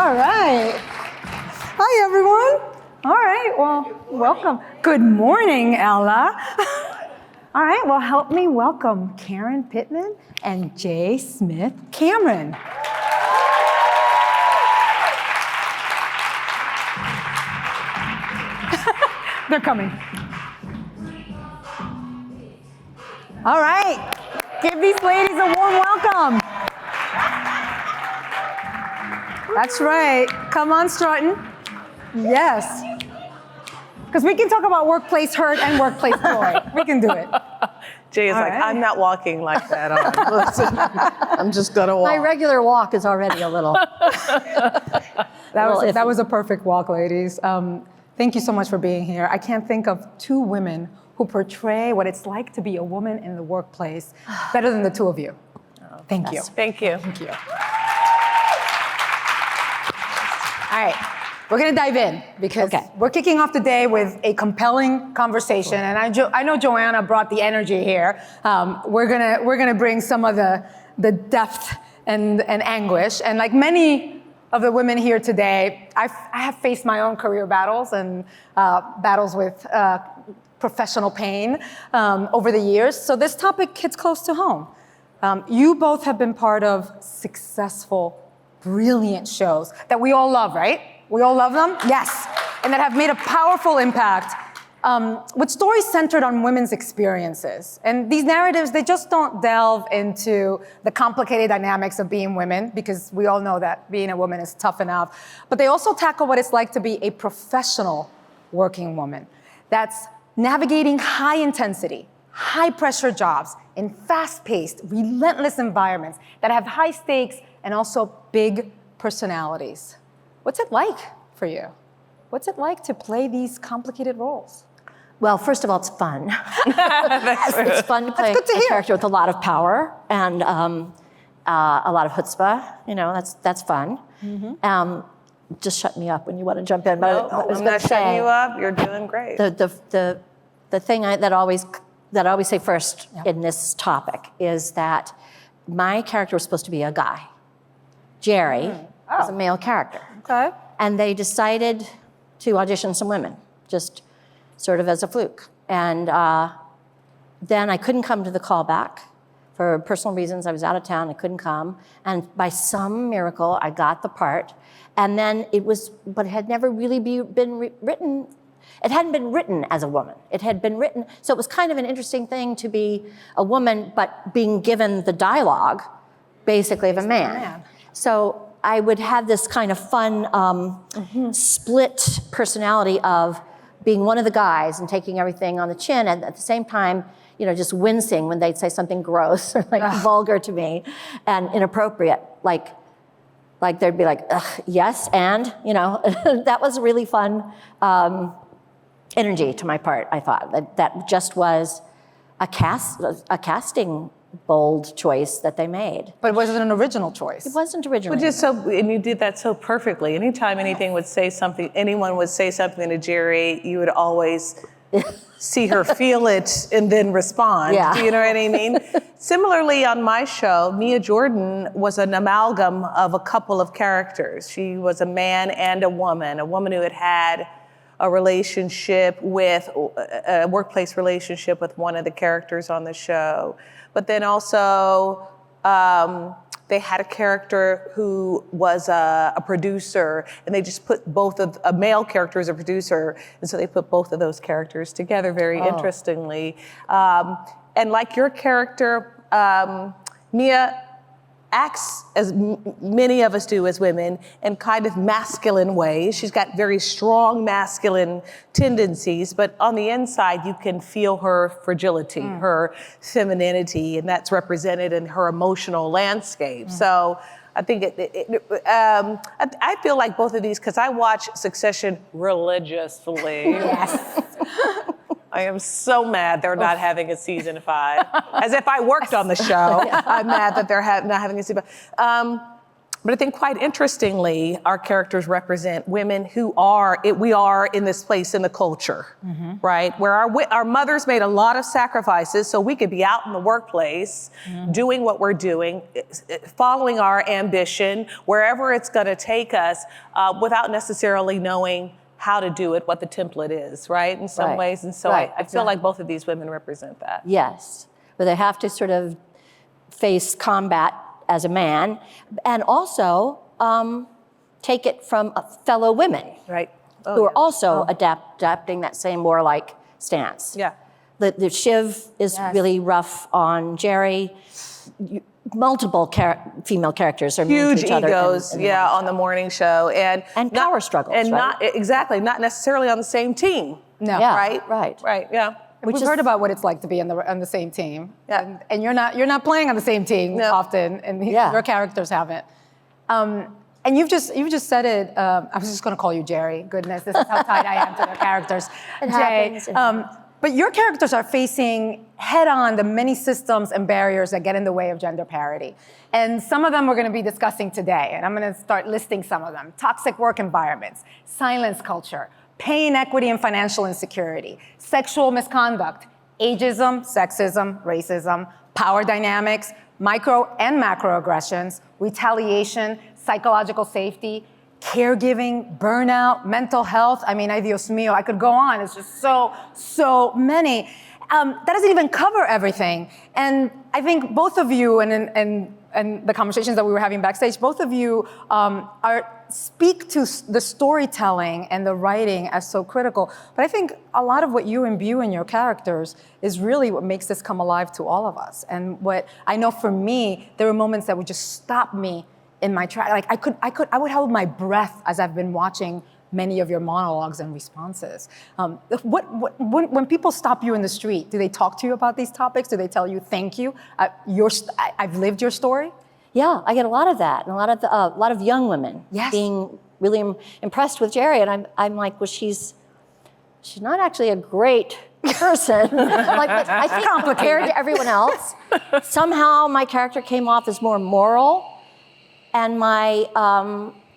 All right. Hi, everyone. All right, well, welcome. Good morning, Ella. All right, well, help me welcome Karen Pittman and J. Smith Cameron. They're coming. All right, give these ladies a warm welcome. That's right. Come on, strutting. Yes. Because we can talk about workplace hurt and workplace joy. We can do it. Jay is All like, right. I'm not walking like that. I'm just gonna walk. My regular walk is already a little. That was a perfect walk, ladies. Thank you so much for being here. I can't think of two women who portray what it's like to be a woman in the workplace better than the two of you. Thank you. Thank you. Thank you. All right, we're gonna dive in because we're kicking off the day with a compelling conversation, and I know Joanna brought the energy here. We're gonna bring some of the depth and anguish, and like many of the women here today, I have faced my own career battles and battles with professional pain over the years. So this topic hits close to home. You both have been part of successful, brilliant shows that we all love, right? We all love them? Yes. And that have made a powerful impact with stories centered on women's experiences. And these narratives, they just don't delve into the complicated dynamics of being women, because we all know that being a woman is tough enough. But they also tackle what it's like to be a professional working woman that's navigating high intensity, high pressure jobs in fast-paced, relentless environments that have high stakes and also big personalities. What's it like for you? What's it like to play these complicated roles? Well, first of all, it's fun. It's fun to play a character with a lot of power and a lot of chutzpah. You know, that's fun. Mm-hmm. Just shut me up when you want to jump in. But No, I'm not shutting you up. You're doing great. The thing that I always say first in this topic is that my character was supposed to be a guy. Jerry is a male character. Okay. And they decided to audition some women, just sort of as a fluke. And then I couldn't come to the callback for personal reasons. I was out of town, I couldn't come. And by some miracle, I got the part. And then but it had never really been written. It hadn't been written as a woman. It had been written, so it was kind of an interesting thing to be a woman, but being given the dialogue, basically, of a man. So I would have this kind of fun split personality of being one of the guys and taking everything on the chin, and at the same time, you know, just wincing when they'd say something gross or like vulgar to me and inappropriate, like they'd be like, ugh, yes, and, you know, that was really fun energy to my part, I thought. That just was a casting bold choice that they made. But it wasn't an original choice. It wasn't original. And you did that so perfectly. Anytime anyone would say something to Jerry, you would always see her feel it and then respond. Yeah. Do you know what I mean? Similarly, on my show, Mia Jordan was an amalgam of a couple of characters. She was a man and a woman who had a relationship with, a workplace relationship with one of the characters on the show. But then also, they had a character who was a producer, and they just put a male character as a producer, and so they put both of those characters together very interestingly. And like your character, Mia acts as many of us do as women in kind of masculine ways. She's got very strong masculine tendencies, but on the inside you can feel her fragility, her femininity, and that's represented in her emotional landscape. So I think I feel like both of these, because I watch Succession religiously. Yes. I am so mad they're not having a season 5. As if I worked on the show. I'm mad that they're not having a season 5. But I think quite interestingly, our characters represent women who we are in this place in the culture, right? Where our mothers made a lot of sacrifices so we could be out in the workplace, doing what we're doing, following our ambition, wherever it's gonna take us, without necessarily knowing how to do it, what the template is, right? In some ways. And so I feel like both of these women represent that. Yes, but they have to sort of face combat as a man, and also take it from fellow women, Right. who are also adapting that same warlike stance. Yeah. The shiv is really rough on Jerry. Multiple female characters are mean Huge to each other egos, in the on the morning show, and power struggles, and right? not necessarily on the same team. No. Yeah, Right. Yeah. We've heard about what it's like to be on the same team. Yeah. And you're not playing on the same team often, and your characters haven't. And you've just said it. I was just going to call you Jerry. Goodness, this is how tied I am to their characters. It Jay. happens. But your characters are facing head-on the many systems and barriers that get in the way of gender parity. And some of them we're going to be discussing today, and I'm going to start listing some of them. Toxic work environments, silence culture, pay inequity and financial insecurity, sexual misconduct, ageism, sexism, racism, power dynamics, micro and macroaggressions, retaliation, psychological safety, caregiving, burnout, mental health. I mean, ay Dios mío, I could go on. It's just so many. That doesn't even cover everything. And I think both of you, and the conversations that we were having backstage, both of you speak to the storytelling and the writing as so critical. But I think a lot of what you imbue in your characters is really what makes this come alive to all of us. And what I know for me, there were moments that would just stop me in my track. Like I would hold my breath as I've been watching many of your monologues and responses. When people stop you in the street, do they talk to you about these topics? Do they tell you, thank you, I've lived your story? Yeah, I get a lot of that, and a lot of young women being really impressed with Jerry, and I'm like, well, she's not actually a great person. Like, but I think compared to everyone else, somehow my character came off as more moral, and my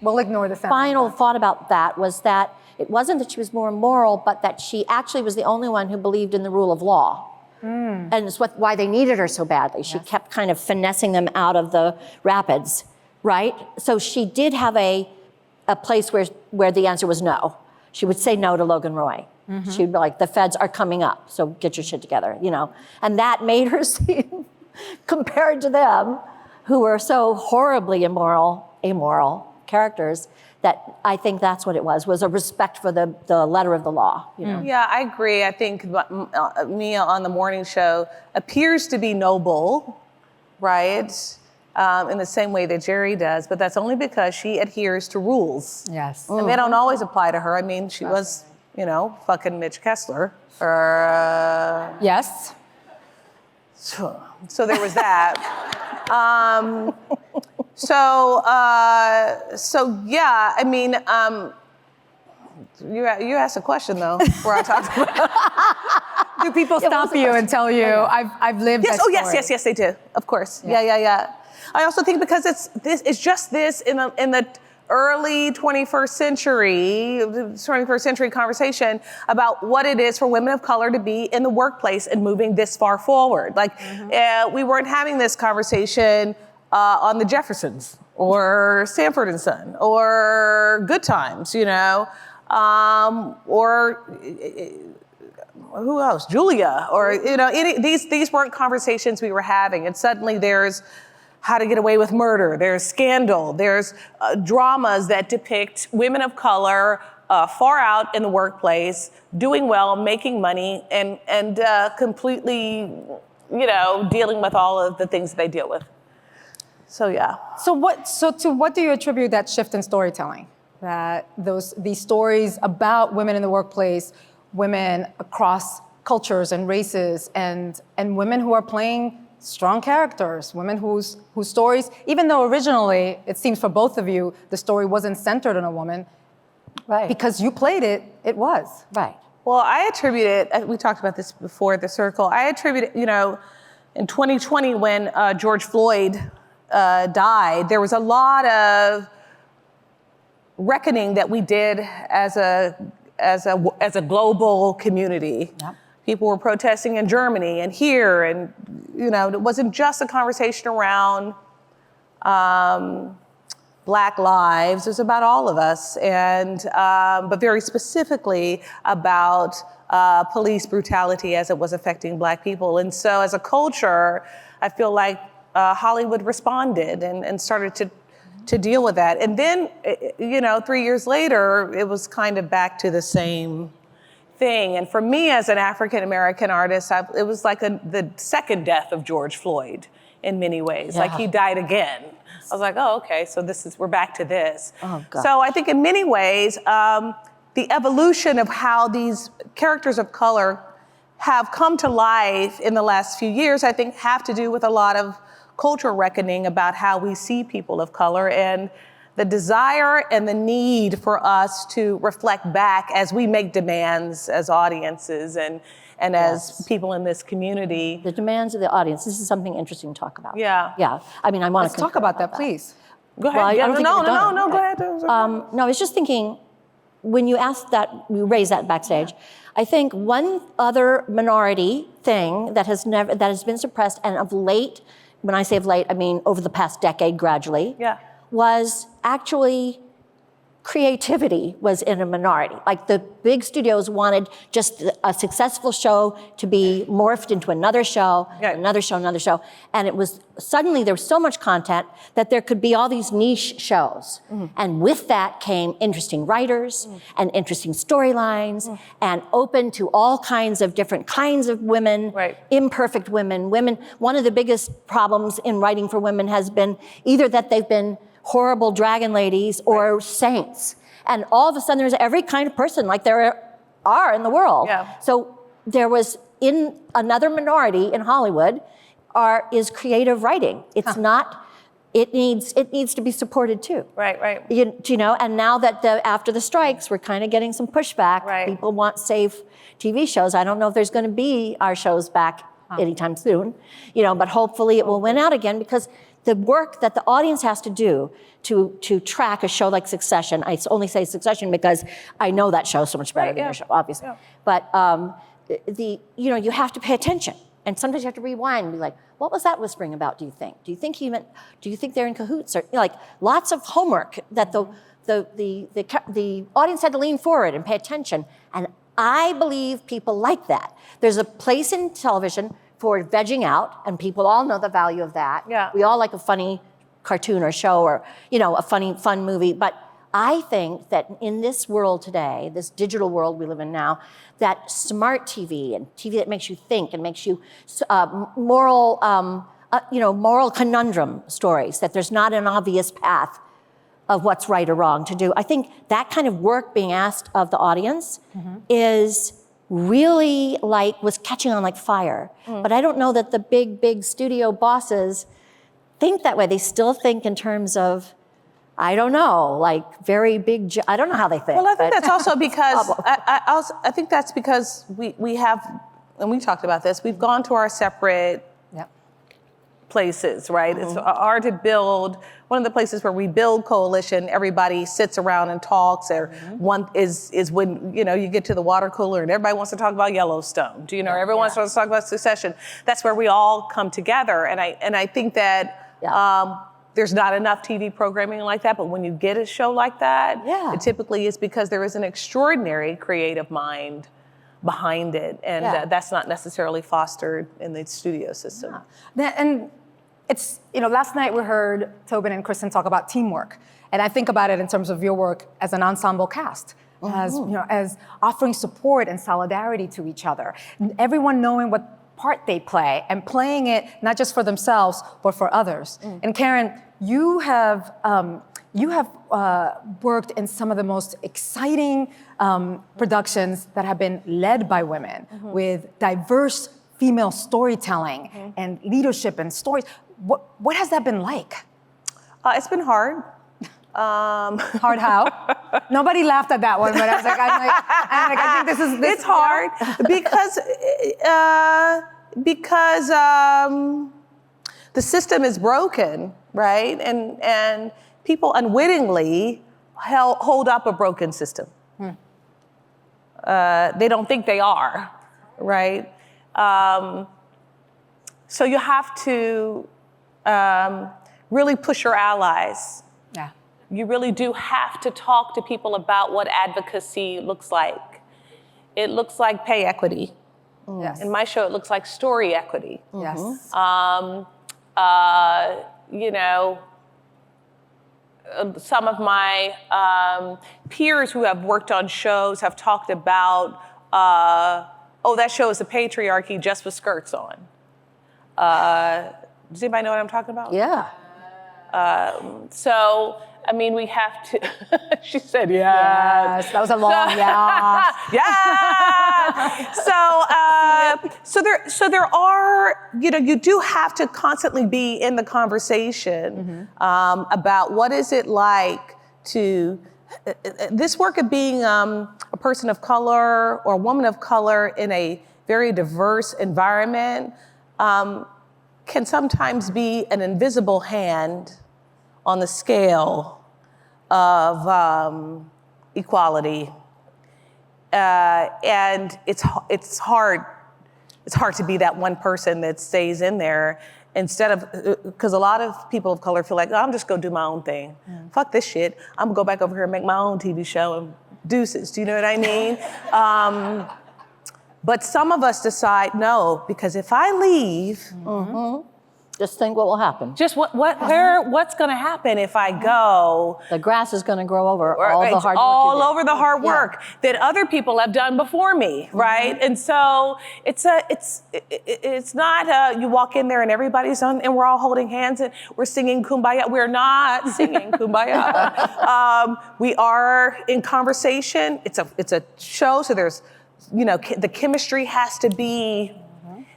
we'll ignore the final thought about that was that it wasn't that she was more moral, but that she actually was the only one who believed in the rule of law. And it's why they needed her so badly. She kept kind of finessing them out of the rapids, right? So she did have a place where the answer was no. She would say no to Logan Roy. She'd be like, the feds are coming up, so get your shit together, you know? And that made her seem, compared to them, who were so horribly amoral characters, that I think that's what it was a respect for the letter of the law, you know? Yeah, I agree. I think Mia on the morning show appears to be noble, right? In the same way that Jerry does, but that's only because she adheres to rules. Yes. And they don't always apply to her. I mean, she was, fucking Mitch Kessler. Or, yes. So there was that. So yeah, I mean, you asked a question though, where I talked about. Do people stop you and tell you, I've lived that story? Yes, they do. Of course. Yeah. I also think because it's just this in the early 21st century conversation about what it is for women of color to be in the workplace and moving this far forward. Like, we weren't having this conversation on the Jeffersons or Sanford and Son or Good Times, or who else? Julia, or these weren't conversations we were having. And suddenly there's How to Get Away with Murder, there's Scandal, there's dramas that depict women of color far out in the workplace, doing well, making money, and completely, dealing with all of the things that they deal with. So yeah. So to what do you attribute that shift in storytelling? That these stories about women in the workplace, women across cultures and races, and women who are playing strong characters, women whose stories, even though originally it seems for both of you the story wasn't centered on a woman, Right. because you played it, it was. Right. Well, I attribute it, we talked about this before at the circle, I attribute it, in 2020 when George Floyd died, there was a lot of reckoning that we did as a global community. Yep. People were protesting in Germany and here, and it wasn't just a conversation around Black lives. It was about all of us, and but very specifically about police brutality as it was affecting Black people. And so, as a culture, I feel like Hollywood responded and started to deal with that. And then, 3 years later, it was kind of back to the same thing. And for me, as an African American artist, it was like the second death of George Floyd in many ways. Yeah. Like, he died again. I was like, oh, okay, so we're back to this. Oh, God. So I think in many ways, the evolution of how these characters of color have come to life in the last few years, I think have to do with a lot of cultural reckoning about how we see people of color and the desire and the need for us to reflect back as we make demands as audiences and as people in this community. The demands of the audience. This is something interesting to talk about. Yeah. Yeah. I mean, I want Let's to talk about that, please. Go ahead. Well, I don't think no, we're done. go ahead. No, I was just thinking, when you asked that, you raised that backstage, I think one other minority thing that has been suppressed, and of late, when I say of late, I mean over the past decade gradually, was actually creativity was in a minority. Like, the big studios wanted just a successful show to be morphed into another show, another show, another show. And it was, suddenly there was so much content that there could be all these niche shows. And with that came interesting writers and interesting storylines and open to all kinds of different kinds of women, imperfect women. One of the biggest problems in writing for women has been either that they've been horrible dragon ladies or saints. And all of a sudden there's every kind of person like there are in the world. So there was, in another minority in Hollywood, is creative writing. It's not, it needs to be supported too. Right. And now that after the strikes, we're kind of getting some pushback. People want safe TV shows. I don't know if there's going to be our shows back anytime soon, but hopefully it will win out again, because the work that the audience has to do to track a show like Succession, I only say Succession because I know that show so much better than your show, obviously. But you have to pay attention, and sometimes you have to rewind and be like, what was that whispering about? Do you think? Do you think they're in cahoots? Or lots of homework that the audience had to lean forward and pay attention. And I believe people like that. There's a place in television for vegging out, and people all know the value of that. We all like a funny cartoon or show or, a fun movie. But I think that in this world today, this digital world we live in now, that smart TV and TV that makes you think and makes you moral conundrum stories, that there's not an obvious path of what's right or wrong to do. I think that kind of work being asked of the audience is really was catching on like fire. But I don't know that the big studio bosses think that way. They still think in terms of, I don't know, very big, I don't know how they think. Well, I think that's also because, I think that's because we have, and we talked about this, we've gone to our separate places, right? It's hard to build. One of the places where we build coalition, everybody sits around and talks, or one is when you get to the water cooler and everybody wants to talk about Yellowstone. Everyone wants to talk about Succession. That's where we all come together, and I think that there's not enough TV programming like that. But when you get a show like that, it typically is because there is an extraordinary creative mind behind it, and that's not necessarily fostered in the studio system. And it's, last night we heard Tobin and Kristen talk about teamwork, and I think about it in terms of your work as an ensemble cast, as offering support and solidarity to each other, everyone knowing what part they play and playing it not just for themselves but for others. And Karen, you have worked in some of the most exciting productions that have been led by women with diverse female storytelling and leadership and stories. What has that been like? It's been hard. Hard how? Nobody laughed at that one, but I was like, I think this is. It's hard because the system is broken, right? And people unwittingly hold up a broken system. They don't think they are, right? So you have to really push your allies. Yeah. You really do have to talk to people about what advocacy looks like. It looks like pay equity. Yes. In my show, it looks like story equity. Yes. You know, some of my peers who have worked on shows have talked about, oh, that show is a patriarchy just with skirts on. Does anybody know what I'm talking about? Yeah. So, I mean, we have to, she said yes. Yes, that was a long yes. Yeah. So there are, you know, you do have to constantly be in the conversation about what is it like to, this work of being a person of color or a woman of color in a very diverse environment can sometimes be an invisible hand on the scale of equality, and it's hard to be that one person that stays in there instead of, because a lot of people of color feel like, oh, I'm just gonna do my own thing. Fuck this shit. I'm gonna go back over here and make my own TV show and deuces. Do you know what I mean? But some of us decide no, because if I leave, Just think what will happen. just what's gonna happen if I go? The grass is going to grow over all the It's hard work all you did. over the hard work that other people have done before me, right? And so it's not you walk in there and everybody's on and we're all holding hands and we're singing Kumbaya. We're not singing Kumbaya. We are in conversation. It's a show, so there's, you know, the chemistry has to be.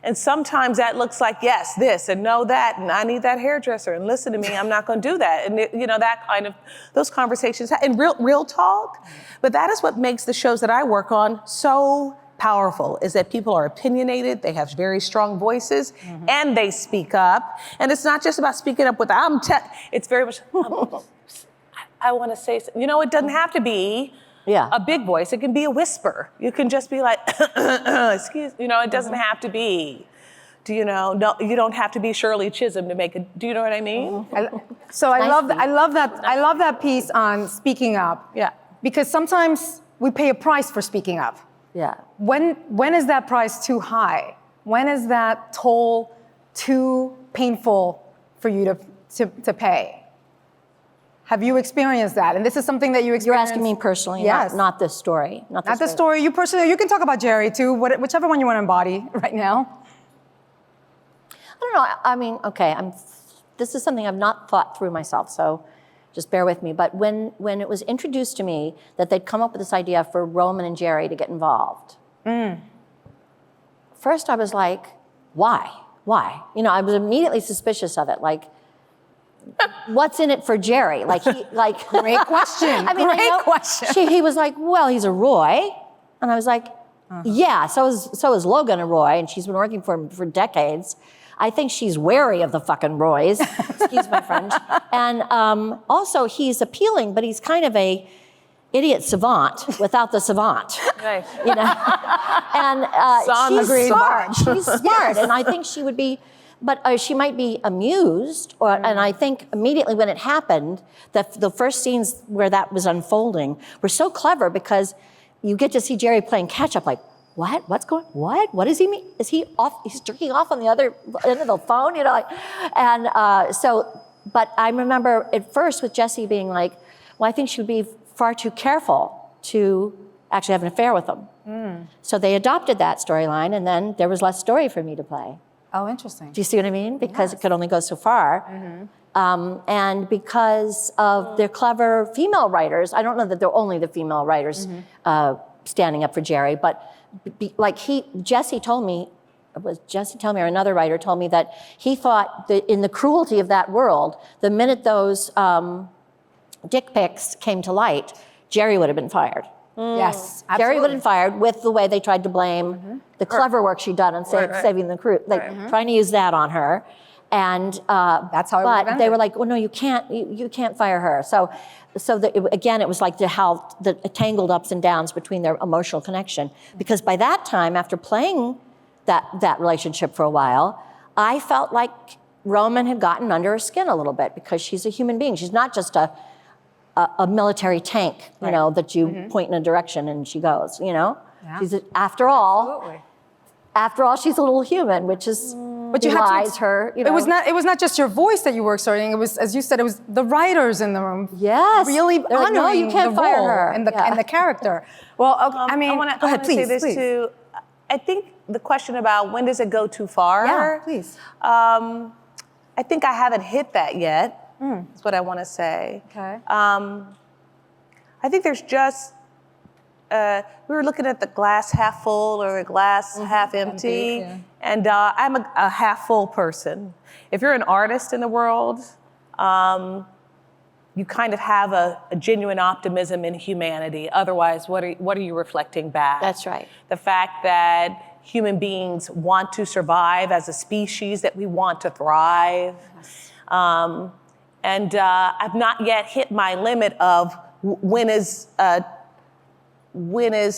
And sometimes that looks like, yes, this, and no, that, and I need that hairdresser, and listen to me, I'm not gonna do that. And you know, that kind of, those conversations, and real talk. But that is what makes the shows that I work on so powerful, is that people are opinionated, they have very strong voices, and they speak up. And it's not just about speaking up with, it's very much, I wanna say, you know, it doesn't have to be a big voice. It can be a whisper. You can just be like, excuse, you know, it doesn't have to be, do you know, no, you don't have to be Shirley Chisholm to make it, do you know what I mean? I love that piece on speaking up. Yeah. Because sometimes we pay a price for speaking up. Yeah. When is that price too high? When is that toll too painful for you to pay? Have you experienced that? And this is something that you experienced. You're asking me personally, yes. not this story. Not the story. You personally, you can talk about Jerry too, whichever one you want to embody right now. I don't know. I mean, okay, this is something I've not thought through myself, so just bear with me. But when it was introduced to me that they'd come up with this idea for Roman and Jerry to get involved, first I was like, why? Why? You know, I was immediately suspicious of it. Like, what's in it for Jerry? Like, Great question. I mean, Great question. He was like, well, he's a Roy. And I was like, yeah, so is Logan a Roy, and she's been working for him for decades. I think she's wary of the fucking Roys, excuse my French. And also, he's appealing, but he's kind of a idiot savant without the savant. Nice. You know? And she's smart. She's smart, and I think she would be, but she might be amused, and I think immediately when it happened, the first scenes where that was unfolding were so clever because you get to see Jerry playing catch up, like, what? What's going? What does he mean? Is he off? He's jerking off on the other end of the phone, you know? Like, and but I remember at first with Jessie being like, well, I think she would be far too careful to actually have an affair with him. So they adopted that storyline, and then there was less story for me to play. Oh, interesting. Do you see what I mean? Because it could only go so far. And because of their clever female writers, I don't know that they're only the female writers standing up for Jerry, but Jessie told me, or another writer told me that he thought that in the cruelty of that world, the minute those dick pics came to light, Jerry would have been fired. Yes, absolutely. Jerry would have been fired with the way they tried to blame the clever work she'd done on saving the crew, trying to use that on her. And That's how it but would've they ended. were like, well, no, you can't fire her. So again, it was like how the tangled ups and downs between their emotional connection. Because by that time, after playing that relationship for a while, I felt like Roman had gotten under her skin a little bit, because she's a human being. She's not just a military tank, you know, that you point in a direction and she goes, you know? Yeah. She's, after all, Absolutely. she's a little human, which is But you had belies her, you know. It was not just your voice that you were exerting. It was, as you said, it was the writers in the room. Yes. Really They're like, honoring no, you can't the fire role her. and the Yeah. and the character. Well, okay, I mean, I want go ahead, to please. say this please. too. I think the question about when does it go too far? Yeah, please. I think I haven't hit that yet. That's what I want to say. Okay. I think there's just, we were looking at the glass half full or the glass half empty. yeah. And I'm a half full person. If you're an artist in the world, you kind of have a genuine optimism in humanity. Otherwise, what are you reflecting back? That's right. The fact that human beings want to survive as a species, that we want to thrive. Yes. And I've not yet hit my limit of when is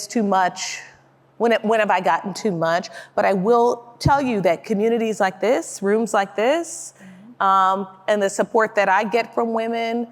too much, when have I gotten too much? But I will tell you that communities like this, rooms like this, and the support that I get from women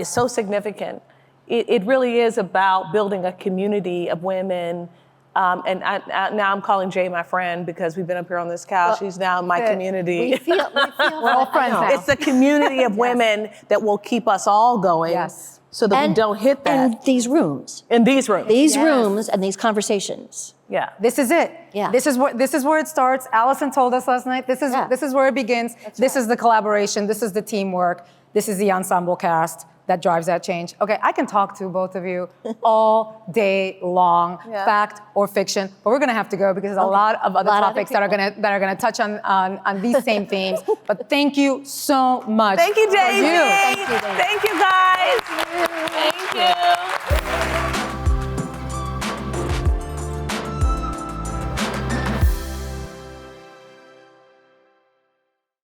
is so significant. It really is about building a community of women. And now I'm calling Jay my friend, because we've been up here on this couch. She's now in my community. We feel We're all friends now. It's a community of women that will keep us all going, Yes. so that we don't hit that And these rooms. in these rooms. These Yes. rooms and these conversations. Yeah. This is it. Yeah. This is where it starts. Allison told us last night. This is where it begins. This is the collaboration. This is the teamwork. This is the ensemble cast that drives that change. Okay, I can talk to both of you all day long, Yeah. fact or fiction, but we're gonna have to go, because there's a lot of other lot of topics that are gonna touch on these same themes. But thank you so much. Thank you, for Daisy. you. Thank you, Daisy. Thank you.